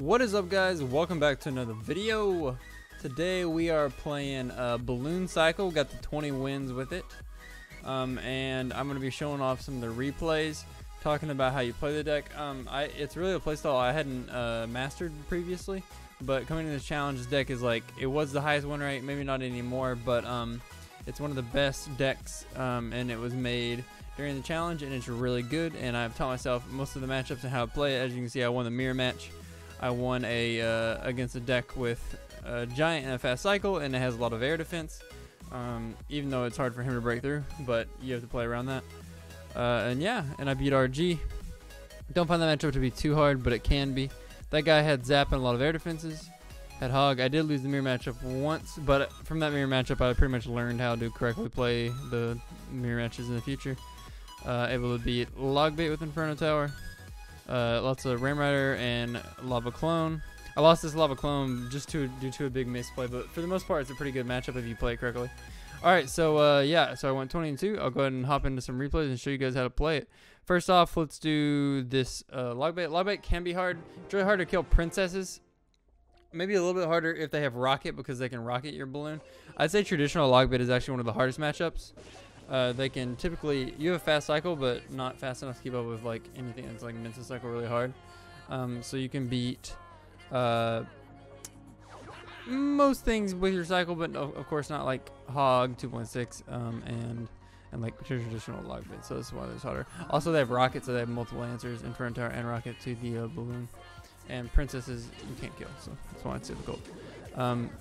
What is up, guys? Welcome back to another video. Today we are playing Balloon Cycle. Got the 20 wins with it, and I'm going to be showing off some of the replays, talking about how you play the deck. It's really a playstyle I hadn't mastered previously, but coming to this challenge, this deck is like, it was the highest win rate, maybe not anymore, but it's one of the best decks, and it was made during the challenge, and it's really good. And I've taught myself most of the matchups and how to play it. As you can see, I won the mirror match. I won against a deck with a giant and a fast cycle, and it has a lot of air defense, even though it's hard for him to break through, but you have to play around that. And yeah, and I beat RG. Don't find that matchup to be too hard, but it can be. That guy had Zap and a lot of air defenses. Had Hog. I did lose the mirror matchup once, but from that mirror matchup, I pretty much learned how to correctly play the mirror matches in the future. Able to beat Logbait with Inferno Tower. Lots of Ram Rider and Lava Clone. I lost this Lava Clone just due to a big misplay, but for the most part, it's a pretty good matchup if you play it correctly. Alright, so yeah, so I went 20-2. I'll go ahead and hop into some replays and show you guys how to play it. First off, let's do this Logbait. Logbait can be hard. It's really hard to kill princesses. Maybe a little bit harder if they have Rocket, because they can rocket your balloon. I'd say traditional Logbait is actually one of the hardest matchups. They can typically, you have a fast cycle, but not fast enough to keep up with like anything that's like Mensa cycle really hard. So you can beat most things with your cycle, but of course not like Hog 2.6 and like traditional Logbait. So that's why it's harder. Also, they have Rocket, so they have multiple answers: Inferno Tower and Rocket to the balloon. And princesses you can't kill, so that's why it's difficult.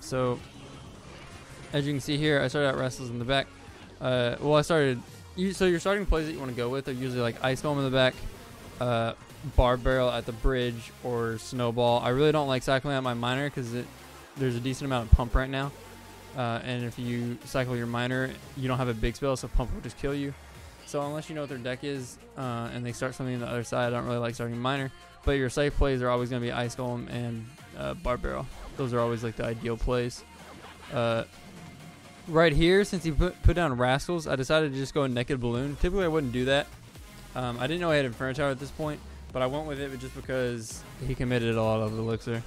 So as you can see here, I started out Restless in the back. Well, so your starting plays that you want to go with are usually like Ice Golem in the back, Bar Barrel at the bridge, or Snowball. I really don't like cycling out my miner because there's a decent amount of pump right now, and if you cycle your miner, you don't have a big spell, so pump will just kill you. So unless you know what their deck is, and they start something on the other side, I don't really like starting miner. But your safe plays are always going to be Ice Golem and Bar Barrel. Those are always like the ideal plays. Right here, since he put down Rascals, I decided to just go a Naked Balloon. Typically, I wouldn't do that. I didn't know I had Inferno Tower at this point, but I went with it just because he committed a lot of Elixir.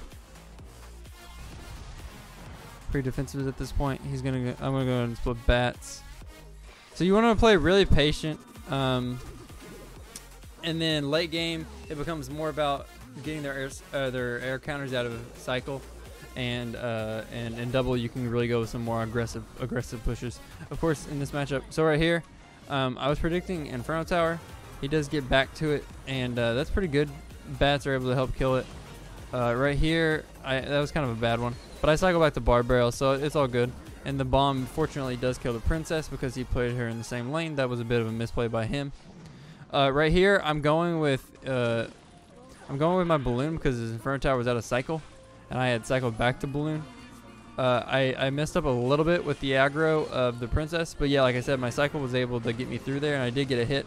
Pretty defensive at this point. I'm gonna go and split bats. So you want to play really patient, and then late game it becomes more about getting their air counters out of cycle. And in double, you can really go with some more aggressive pushes. Of course, in this matchup, so right here, I was predicting Inferno Tower. He does get back to it, and that's pretty good. Bats are able to help kill it. Right here, that was kind of a bad one, but I cycle back to Bar Barrel, so it's all good. And the bomb, fortunately, does kill the princess because he played her in the same lane. That was a bit of a misplay by him. Right here, I'm going with my balloon because his Inferno Tower was out of cycle, and I had cycled back to balloon. I messed up a little bit with the aggro of the princess, but yeah, like I said, my cycle was able to get me through there, and I did get a hit.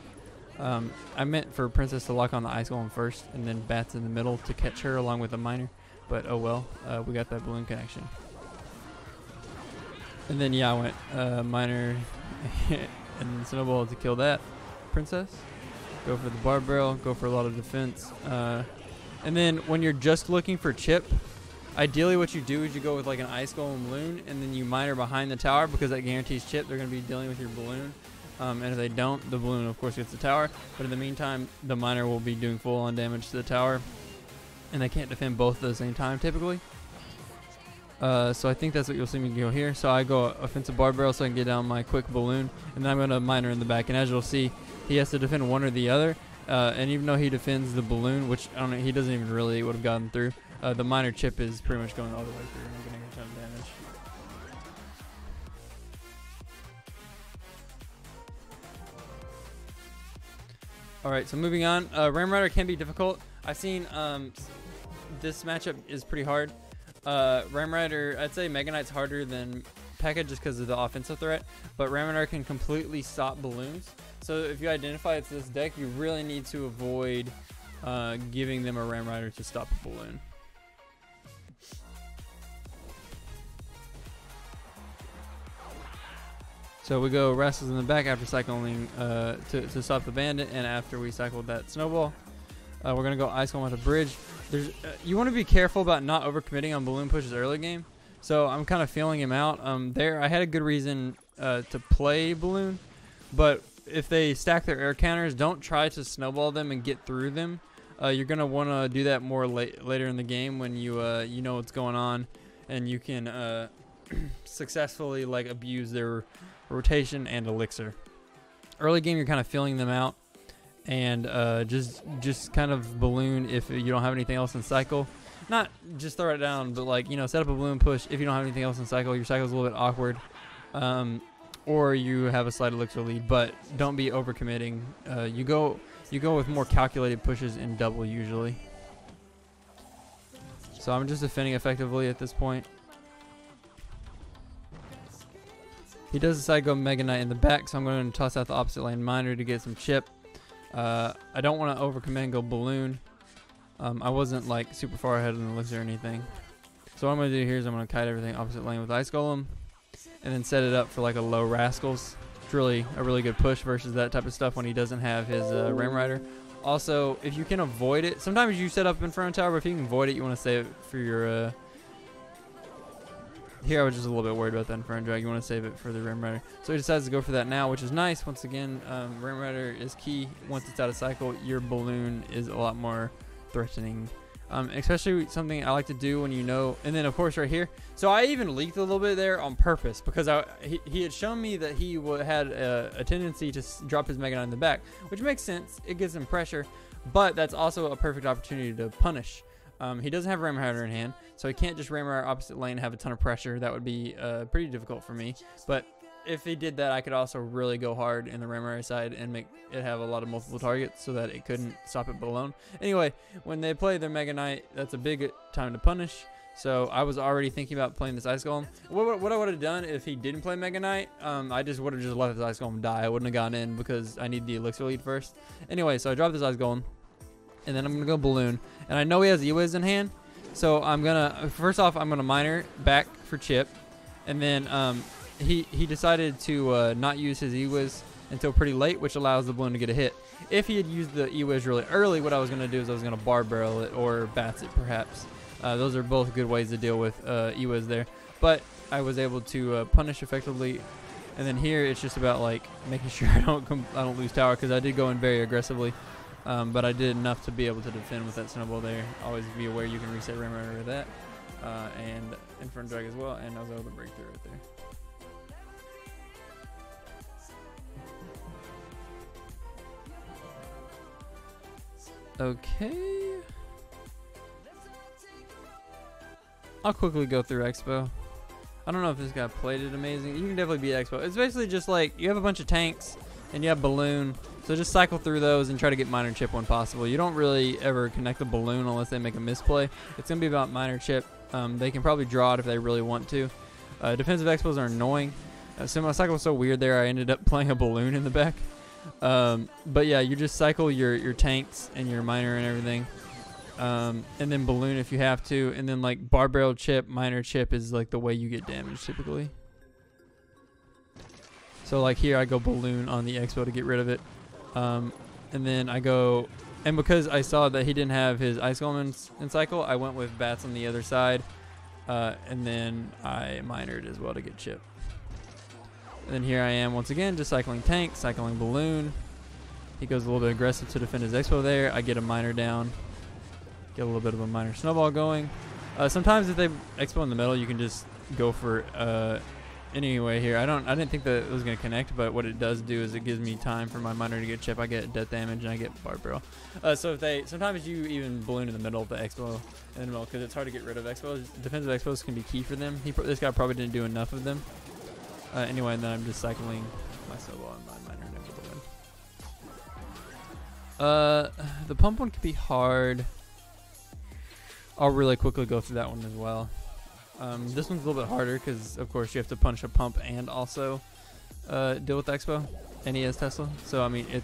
I meant for princess to lock on the Ice Golem first, and then bats in the middle to catch her along with the miner, but oh well, we got that balloon connection. And then yeah, I went miner and Snowball to kill that princess. Go for the Bar Barrel, go for a lot of defense. And then when you're just looking for chip, ideally what you do is you go with like an Ice Golem Loon, and then you miner behind the tower because that guarantees chip. They're going to be dealing with your balloon. And if they don't, the balloon of course gets the tower. But in the meantime, the miner will be doing full on damage to the tower. And they can't defend both at the same time typically. So I think that's what you'll see me go here. So I go offensive Bar Barrel so I can get down my quick balloon. And then I'm going to miner in the back. And as you'll see, he has to defend one or the other. And even though he defends the balloon, which I don't know, he doesn't even really would have gotten through, the miner chip is pretty much going all the way through and getting a ton of damage. Alright, so moving on. Ram Rider can be difficult. I've seen this matchup is pretty hard. Ram Rider, I'd say Mega Knight's harder than P.E.K.K.A just because of the offensive threat, but Ram Rider can completely stop balloons. So if you identify it's this deck, you really need to avoid giving them a Ram Rider to stop a balloon. So we go Restless in the back after cycling to stop the bandit, and after we cycled that Snowball. We're going to go Ice Golem at the bridge. there's you want to be careful about not overcommitting on balloon pushes early game. So I'm kind of feeling him out. There I had a good reason to play balloon, but if they stack their air counters, don't try to snowball them and get through them. You're gonna want to do that more later in the game when you know what's going on, and you can successfully like abuse their rotation and elixir. Early game, you're kind of feeling them out, and just kind of balloon if you don't have anything else in cycle. Not just throw it down, but like, you know, set up a balloon push if you don't have anything else in cycle. Your cycle's a little bit awkward, or you have a slight elixir lead, but don't be overcommitting. You go with more calculated pushes in double usually. So I'm just defending effectively at this point. He does decide to go Mega Knight in the back, so I'm going to toss out the opposite lane miner to get some chip. I don't want to overcommit and go balloon. I wasn't like super far ahead in the elixir or anything. So what I'm going to do here is I'm going to kite everything opposite lane with Ice Golem, and then set it up for like a low Rascals. It's really a really good push versus that type of stuff when he doesn't have his Ram Rider. Also, if you can avoid it, sometimes you set up Inferno Tower, but if you can avoid it, you want to save it for your... Here I was just a little bit worried about that Inferno Drag. You want to save it for the Ram Rider. So he decides to go for that now, which is nice. Once again, Ram Rider is key. Once it's out of cycle, your balloon is a lot more threatening. Especially something I like to do when you know. And then, of course, right here. So I even leaked a little bit there on purpose because he had shown me that he had a tendency to drop his Mega Knight in the back, which makes sense. It gives him pressure. But that's also a perfect opportunity to punish. He doesn't have Ram Rider in hand, so he can't just Ram Rider opposite lane and have a ton of pressure. That would be pretty difficult for me. But if he did that, I could also really go hard in the Ram Rider side and make it have a lot of multiple targets so that it couldn't stop it alone. Anyway, when they play their Mega Knight, that's a big time to punish. So I was already thinking about playing this Ice Golem. What I would have done if he didn't play Mega Knight, I just would have just let this Ice Golem die. I wouldn't have gone in because I need the elixir lead first. Anyway, so I dropped this Ice Golem. And then I'm going to go balloon. And I know he has E-Wiz in hand. So I'm going to, first off, I'm going to miner back for chip. And then he decided to not use his E-Wiz until pretty late, which allows the balloon to get a hit. If he had used the E-Wiz really early, what I was going to do is I was going to bar barrel it or bats it perhaps. Those are both good ways to deal with E-Wiz there. But I was able to punish effectively. And then here it's just about like making sure I don't lose tower, because I did go in very aggressively. But I did enough to be able to defend with that snowball there. Always be aware you can reset Ram Rider with that. And Inferno Drag as well. And I was able to break through right there. Okay. I'll quickly go through Expo. I don't know if this guy played it amazing. You can definitely beat Expo. It's basically just like you have a bunch of tanks and you have balloon. So just cycle through those and try to get miner chip when possible. You don't really ever connect the balloon unless they make a misplay. It's going to be about miner chip. They can probably draw it if they really want to. Defensive expos are annoying. So my cycle was so weird there, I ended up playing a balloon in the back. But yeah, you just cycle your tanks and your miner and everything. And then balloon if you have to. And then like bar barrel chip, miner chip is like the way you get damage typically. So like here I go balloon on the expo to get rid of it. And then I go, and because I saw that he didn't have his Ice Golem in cycle, I went with bats on the other side. And then I minered as well to get chip. And then here I am once again, just cycling tank, cycling balloon. He goes a little bit aggressive to defend his expo there. I get a miner down, get a little bit of a miner snowball going. Sometimes if they expo in the middle, you can just go for anyway here. I didn't think that it was going to connect, but what it does do is it gives me time for my miner to get chip. I get death damage and I get bar barrel. So if sometimes you even balloon in the middle of the expo in the middle because it's hard to get rid of expos. Defensive expos can be key for them. This guy probably didn't do enough of them. Anyway, and then I'm just cycling my snowball and my miner and able to win. The pump one could be hard. I'll really quickly go through that one as well. This one's a little bit harder because, of course, you have to punish a pump and also deal with Expo. And he has Tesla. So, I mean, he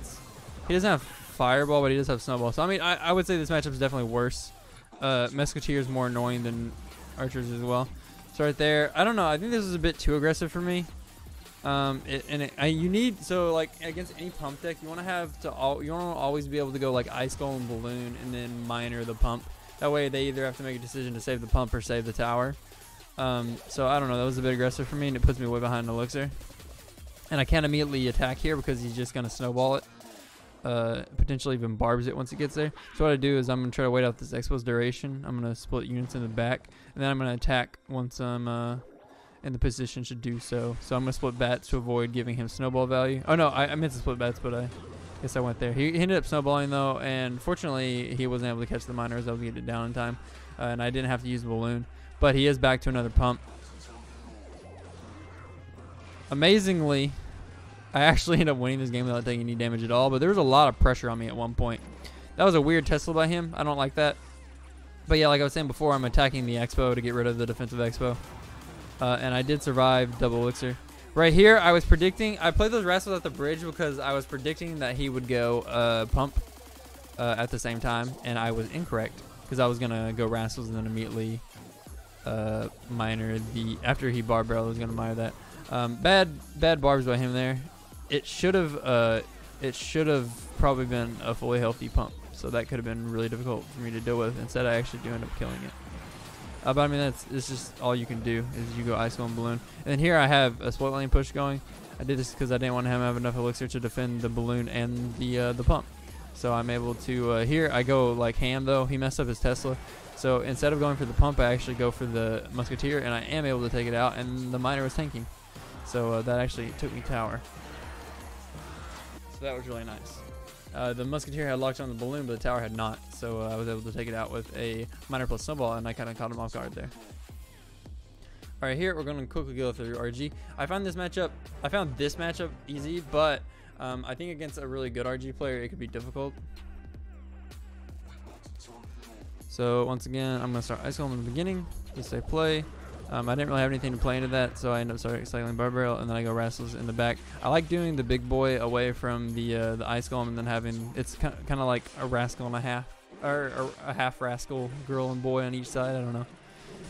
doesn't have Fireball, but he does have Snowball. So, I mean, I would say this matchup is definitely worse. Musketeer is more annoying than Archers as well. So, right there, I don't know. I think this is a bit too aggressive for me. You need, so like against any pump deck, you want to always be able to go like Ice Golem, Balloon, and then miner the pump. That way they either have to make a decision to save the pump or save the tower. So I don't know, that was a bit aggressive for me, and it puts me way behind Elixir. And I can't immediately attack here because he's just going to snowball it. Potentially even barbs it once it gets there. So what I do is I'm going to try to wait out this expo's duration. I'm going to split units in the back, and then I'm going to attack once I'm in the position to do so. So I'm going to split bats to avoid giving him snowball value. Oh no, I meant to split bats, but I guess I went there. He ended up snowballing though, and fortunately he wasn't able to catch the miner. I was able to get it down in time, and I didn't have to use the balloon. But he is back to another pump. Amazingly, I actually ended up winning this game without taking any damage at all, but there was a lot of pressure on me at one point. That was a weird Tesla by him. I don't like that. But yeah, like I was saying before, I'm attacking the expo to get rid of the defensive expo. And I did survive double elixir. Right here, I was predicting, I played those rascals at the bridge because I was predicting that he would go pump at the same time, and I was incorrect because I was going to go rascals and then immediately miner after he bar barrel, I was going to miner that. Bad barbs by him there. It should have probably been a fully healthy pump, so that could have been really difficult for me to deal with. Instead, I actually do end up killing it. But I mean, it's just all you can do is you go ice and balloon. And then here I have a split lane push going. I did this because I didn't want him to have enough elixir to defend the balloon and the pump. So I'm able to here I go like ham though. He messed up his Tesla. So instead of going for the pump, I actually go for the musketeer, and I am able to take it out. And the miner was tanking. So that actually took me tower. So that was really nice. The musketeer had locked on the balloon, but the tower had not. So I was able to take it out with a miner plus snowball, and I kind of caught him off guard there. All right, here we're going to quickly go through RG. I found this matchup easy, but I think against a really good RG player, it could be difficult. So once again, I'm going to start ice golem in the beginning. Just say play. I didn't really have anything to play into that, so I ended up starting cycling bar barrel, and then I go rascals in the back. I like doing the big boy away from the ice golem, and then having it's kind of like a rascal and a half, or a half rascal girl and boy on each side. I don't know.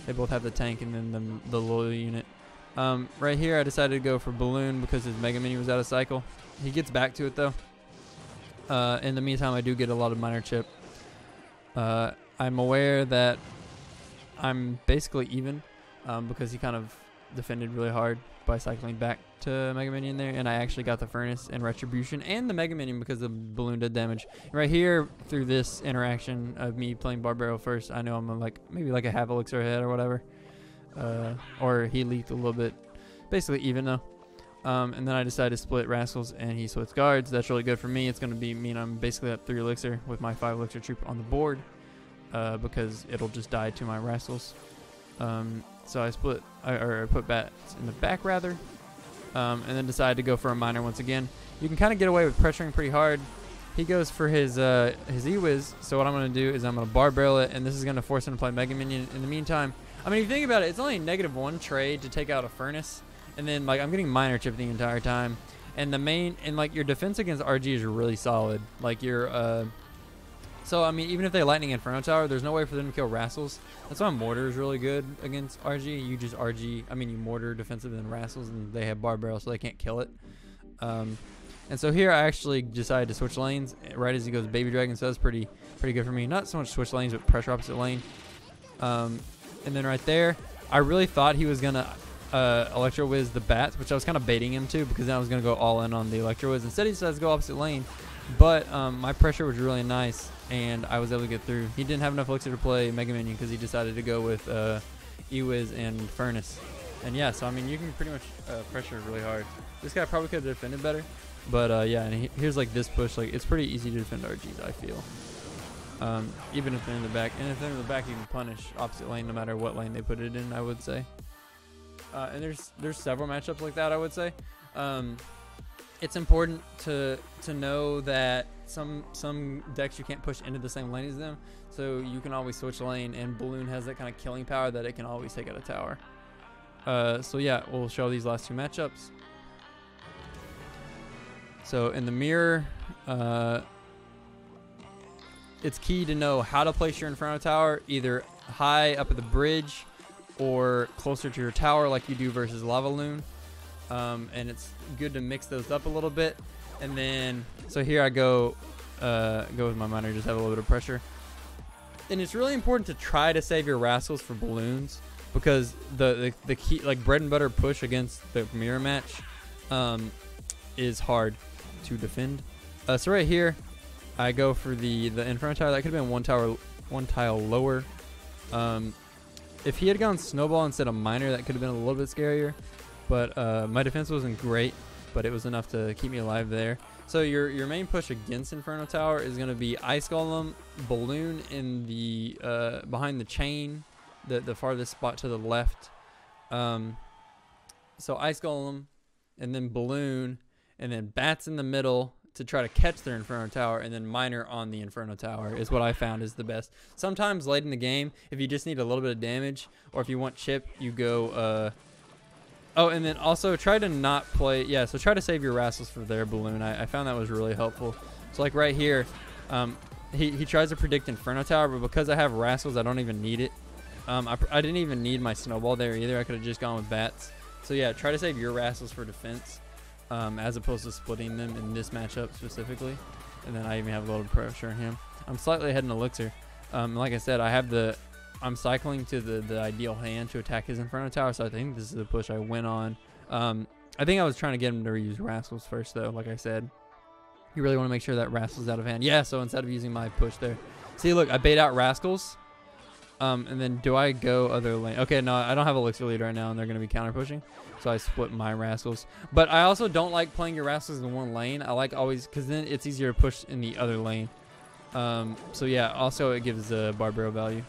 They both have the tank and then the loyal unit. Right here, I decided to go for balloon because his mega mini was out of cycle. He gets back to it though. In the meantime, I do get a lot of miner chip. I'm aware that I'm basically even. Because he kind of defended really hard by cycling back to Mega Minion there, and I actually got the Furnace and Retribution and the Mega Minion because the balloon did damage. Right here, through this interaction of me playing Barbaro first, I know I'm maybe like a half elixir ahead or whatever, or he leaked a little bit, basically even though. And then I decided to split Rascals, and he splits guards. That's really good for me. It's going to mean I'm basically at 3 elixir with my 5 elixir troop on the board, because it'll just die to my Rascals. So I put bats in the back rather, and then decided to go for a miner once again. You can kind of get away with pressuring pretty hard. He goes for his E-Wiz, so what I'm going to do is I'm going to bar barrel it, and this is going to force him to play Mega Minion. In the meantime, I mean, if you think about it, it's only -1 trade to take out a Furnace, and then like I'm getting miner chip the entire time, and your defense against RG is really solid. Like so, I mean, even if they Lightning Inferno Tower, there's no way for them to kill Rascals. That's why Mortar is really good against RG. You just you Mortar defensive and then Rascals, and they have Bar Barrel, so they can't kill it. And so here I actually decided to switch lanes right as he goes Baby Dragon, so that's pretty good for me. Not so much switch lanes, but pressure opposite lane. And then right there, I really thought he was going to Electro Wiz the Bats, which I was kind of baiting him to because then I was going to go all in on the Electro Wiz. Instead, he decides to go opposite lane. But my pressure was really nice, and I was able to get through. He didn't have enough elixir to play Mega Minion because he decided to go with E-Wiz and Furnace. And yeah, so I mean, you can pretty much pressure really hard. This guy probably could have defended better, but yeah, and here's like this push. Like it's pretty easy to defend RGs, I feel. Even if they're in the back, and if they're in the back, you can punish opposite lane no matter what lane they put it in, I would say. And there's several matchups like that, I would say. It's important to know that some decks you can't push into the same lane as them, so you can always switch lane, and Balloon has that kind of killing power that it can always take out a tower. So yeah, we'll show these last 2 matchups. So in the mirror, it's key to know how to place your Inferno Tower, either high up at the bridge or closer to your tower like you do versus Lava Loon. And it's good to mix those up a little bit. And then, so here I go with my miner, just have a little bit of pressure. And it's really important to try to save your rascals for balloons, because the key, like, bread and butter push against the mirror match is hard to defend. So right here, I go for the Inferno Tower. That could have been one tile lower. If he had gone Snowball instead of Miner, that could have been a little bit scarier. But my defense wasn't great, but it was enough to keep me alive there. So your main push against Inferno Tower is going to be Ice Golem, Balloon in the behind the chain, the farthest spot to the left. So Ice Golem, and then Balloon, and then Bats in the middle to try to catch their Inferno Tower, and then Miner on the Inferno Tower is what I found is the best. Sometimes late in the game, if you just need a little bit of damage, or if you want chip, you go oh, and then also try to not play, yeah, so try to save your rascals for their balloon. I found that was really helpful. So like right here, he tries to predict Inferno Tower, but because I have rascals, I don't even need it. I didn't even need my snowball there either. I could have just gone with bats. So yeah, try to save your rascals for defense, as opposed to splitting them in this matchup specifically. And then I even have a little pressure on him. I'm slightly ahead in elixir. Like I said, I'm cycling to the ideal hand to attack his Inferno Tower, so I think this is the push I went on. I think I was trying to get him to reuse Rascals first, though, like I said. You really want to make sure that Rascal's out of hand. Yeah, so instead of using my push there. See, look, I bait out Rascals. And then do I go other lane? Okay, no, I don't have Elixir Lead right now, and they're going to be counter pushing. So I split my Rascals. But I also don't like playing your Rascals in one lane. I like always, because then it's easier to push in the other lane. So yeah, also it gives Barbaro value.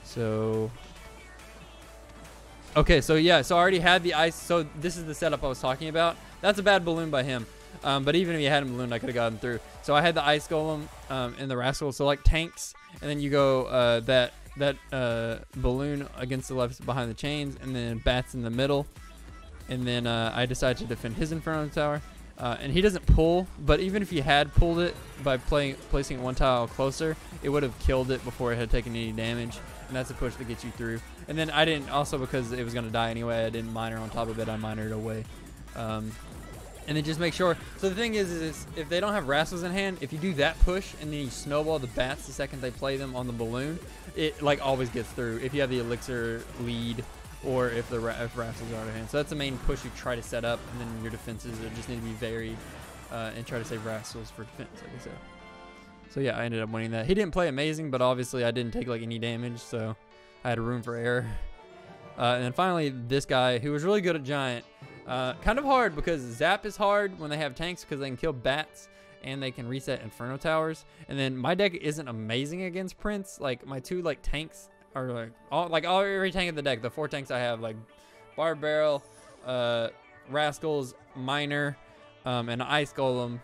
So, okay, so yeah, so I already had the ice. So this is the setup I was talking about. That's a bad balloon by him. But even if he had him ballooned, I could have gotten through. So I had the Ice Golem and the Rascal. So like tanks, and then you go that balloon against the left behind the chains, and then bats in the middle. And then I decided to defend his Inferno Tower. And he doesn't pull, but even if he had pulled it by placing it one tile closer, it would have killed it before it had taken any damage. And that's a push that gets you through. And then I didn't, also because it was going to die anyway, I didn't miner on top of it. I minered away. And then just make sure. So the thing is if they don't have Rascals in hand, if you do that push and then you snowball the bats the second they play them on the balloon, it like always gets through if you have the Elixir Lead or if Rascals are out of hand. So that's the main push you try to set up, and then your defenses just need to be varied and try to save Rascals for defense, like I said. So yeah, I ended up winning that. He didn't play amazing, but obviously I didn't take like any damage, so I had room for error. And then finally, this guy who was really good at Giant. Kind of hard because Zap is hard when they have tanks because they can kill bats and they can reset Inferno Towers. And then my deck isn't amazing against Prince. Like my two like tanks are like every tank in the deck. The 4 tanks I have, like Barb Barrel, Rascals, Miner, and Ice Golem.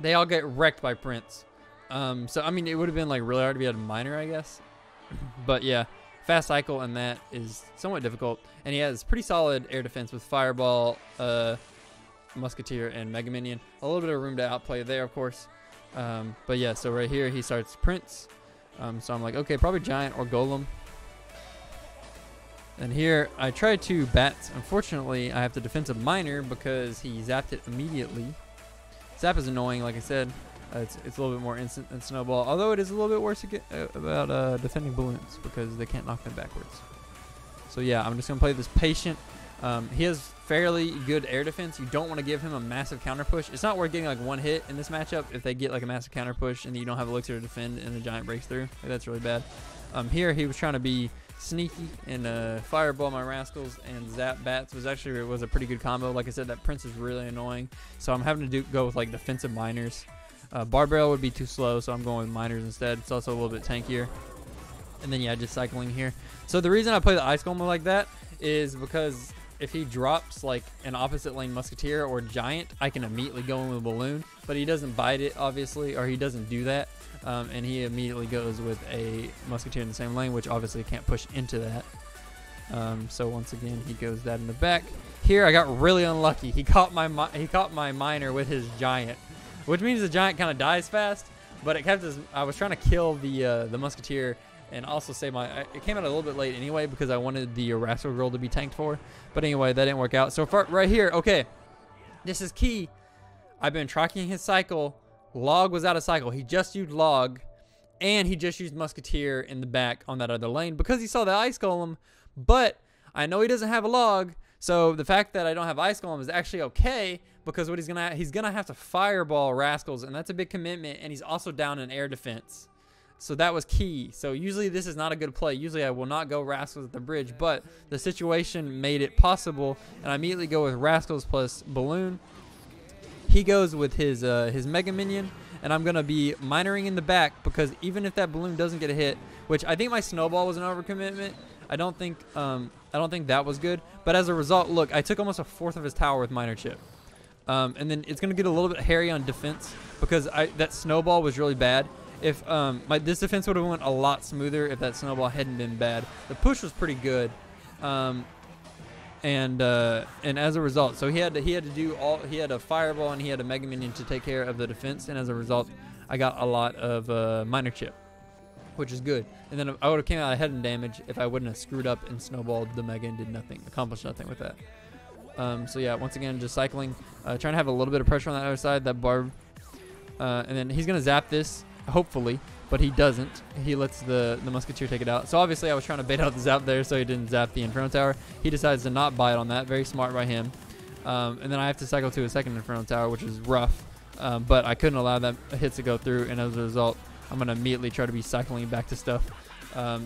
They all get wrecked by Prince. So I mean, it would have been like really hard to be able to Miner, I guess. But yeah, fast cycle and that is somewhat difficult. And he has pretty solid air defense with Fireball, Musketeer, and Mega Minion. A little bit of room to outplay there, of course. But yeah, so right here he starts Prince. So I'm like, okay, probably Giant or Golem. And here I tried to bats. Unfortunately, I have to defensive Miner because he zapped it immediately. Zap is annoying, like I said. It's a little bit more instant than Snowball, although it is a little bit worse about defending balloons because they can't knock them backwards. So yeah, I'm just going to play this patient. He has fairly good air defense. You don't want to give him a massive counter push. It's not worth getting like one hit in this matchup if they get like a massive counter push and you don't have Elixir to defend and the Giant breaks through. Like, that's really bad. Here he was trying to be sneaky and Fireball my Rascals and Zap Bats was a pretty good combo. Like I said, that Prince is really annoying. So I'm having to go with like defensive Miners. Barbell would be too slow, so I'm going with Miners instead. It's also a little bit tankier. And then yeah, just cycling here. So the reason I play the Ice Golem like that is because if he drops like an opposite lane Musketeer or Giant, I can immediately go in with a Balloon. But he doesn't bite it, obviously, or he doesn't do that. And he immediately goes with a Musketeer in the same lane, which obviously can't push into that. So once again, he goes that in the back. Here I got really unlucky. He caught my Miner with his Giant, which means the Giant kind of dies fast. But it kept his. I was trying to kill the Musketeer and also save my. It came out a little bit late anyway because I wanted the Rascal Girl to be tanked for. But anyway, that didn't work out. So far, right here, okay, this is key. I've been tracking his cycle. Log was out of cycle. He just used Log, And he just used Musketeer in the back on that other lane because he saw the Ice Golem. But I know he doesn't have a log, so the fact that I don't have Ice Golem is actually okay, because what he's gonna have to fireball Rascals, and that's a big commitment, and he's also down in air defense. So that was key. So usually this is not a good play. Usually I will not go Rascals at the bridge, but the situation made it possible, and I immediately go with Rascals plus Balloon. He goes with his Mega Minion, and I'm gonna be minoring in the back, because even if that balloon doesn't get a hit, which I think my snowball was an overcommitment, I don't think that was good. But as a result, look, I took almost a fourth of his tower with Miner Chip. And then it's gonna get a little bit hairy on defense, because that snowball was really bad. If this defense would have went a lot smoother if that snowball hadn't been bad. The push was pretty good. And as a result, so he had a fireball and he had a Mega Minion to take care of the defense, and as a result, I got a lot of Miner Chip, which is good. And then I would have came out ahead in damage if I wouldn't have screwed up and snowballed the Mega and did nothing, accomplished nothing with that. So yeah, once again, just cycling, trying to have a little bit of pressure on that other side, that barb, and then he's gonna zap this, hopefully. But he doesn't. He lets the Musketeer take it out. So obviously I was trying to bait out the zap there so he didn't zap the Inferno Tower. He decides to not bite on that. Very smart by him. And then I have to cycle to a second Inferno Tower, which is rough. But I couldn't allow that hits to go through, and as a result, I'm going to immediately try to be cycling back to stuff.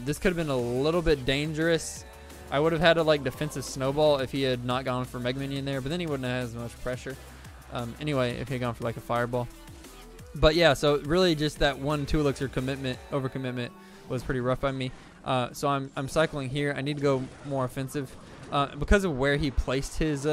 This could have been a little bit dangerous. I would have had a defensive snowball if he had not gone for Mega Minion there, but then he wouldn't have had as much pressure. Anyway, if he had gone for a fireball. But yeah, so really just that 1-2 elixir overcommitment was pretty rough by me. So I'm cycling here. I need to go more offensive. Because of where he placed his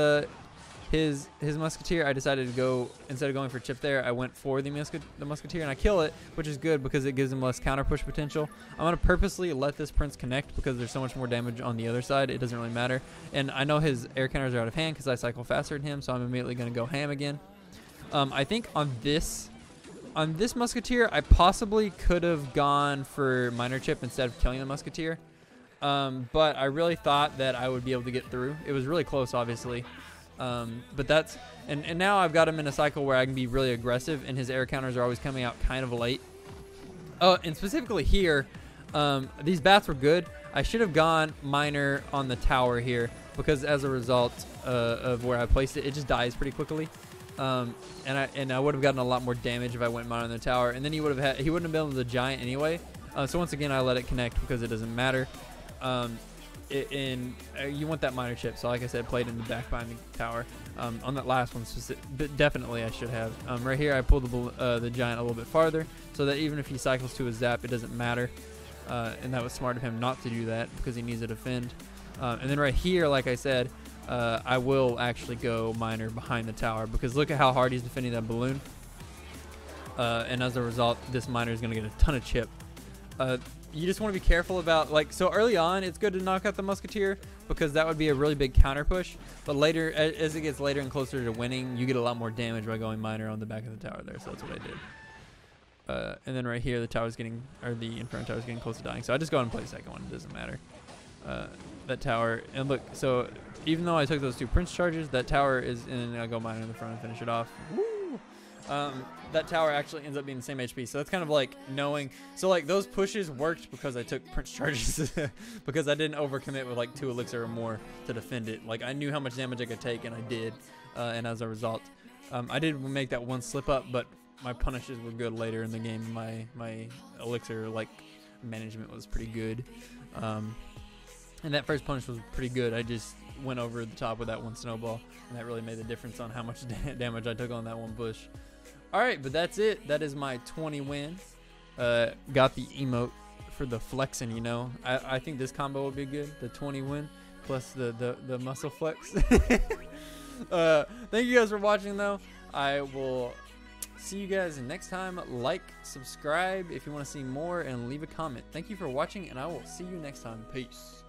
Musketeer, I decided to go, instead of going for chip there, I went for the Musketeer, and I kill it, which is good because it gives him less counter push potential. I'm going to purposely let this Prince connect because there's so much more damage on the other side. It doesn't really matter. And I know his air counters are out of hand because I cycle faster than him, so I'm immediately going to go ham again. I think on this Musketeer, I possibly could have gone for Miner Chip instead of killing the Musketeer. But I really thought that I would be able to get through. It was really close, obviously. But that's... And now I've got him in a cycle where I can be really aggressive, and his air counters are always coming out kind of late. Oh, and specifically here, these bats were good. I should have gone Miner on the tower here, because as a result of where I placed it, it just dies pretty quickly. And I would have gotten a lot more damage if I went Miner on the tower, and then he wouldn't have been able to giant anyway. So once again, I let it connect because it doesn't matter. You want that Miner Chip, so like I said, played in the back behind the tower. On that last one, but definitely I should have. Right here, I pulled the giant a little bit farther, so that even if he cycles to his zap, it doesn't matter. And that was smart of him not to do that because he needs to defend. And then right here, like I said, I will actually go Miner behind the tower because look at how hard he's defending that balloon. And as a result, this Miner is going to get a ton of chip. You just want to be careful about, so early on, it's good to knock out the Musketeer because that would be a really big counter push. But later, as it gets later and closer to winning, you get a lot more damage by going Miner on the back of the tower there. So that's what I did. And then right here, the Inferno Tower is getting close to dying. So I just go and play the second one. It doesn't matter. That tower, and look, so even though I took those 2 Prince charges, that tower is, and I go Miner in the front and finish it off. Woo! That tower actually ends up being the same HP, so that's kind of knowing. So those pushes worked because I took Prince charges, because I didn't overcommit with 2 elixir or more to defend it. I knew how much damage I could take, and I did. And as a result, I did make that one slip up, but my punishes were good later in the game. My elixir management was pretty good. And that first punish was pretty good. I just went over the top with that one snowball, and that really made the difference on how much damage I took on that one push. All right, but that's it. That is my 20 win. Got the emote for the flexing, you know. I think this combo will be good. The 20 win plus the muscle flex. Thank you guys for watching, though. I will see you guys next time. Like, subscribe if you want to see more, and leave a comment. Thank you for watching, and I will see you next time. Peace.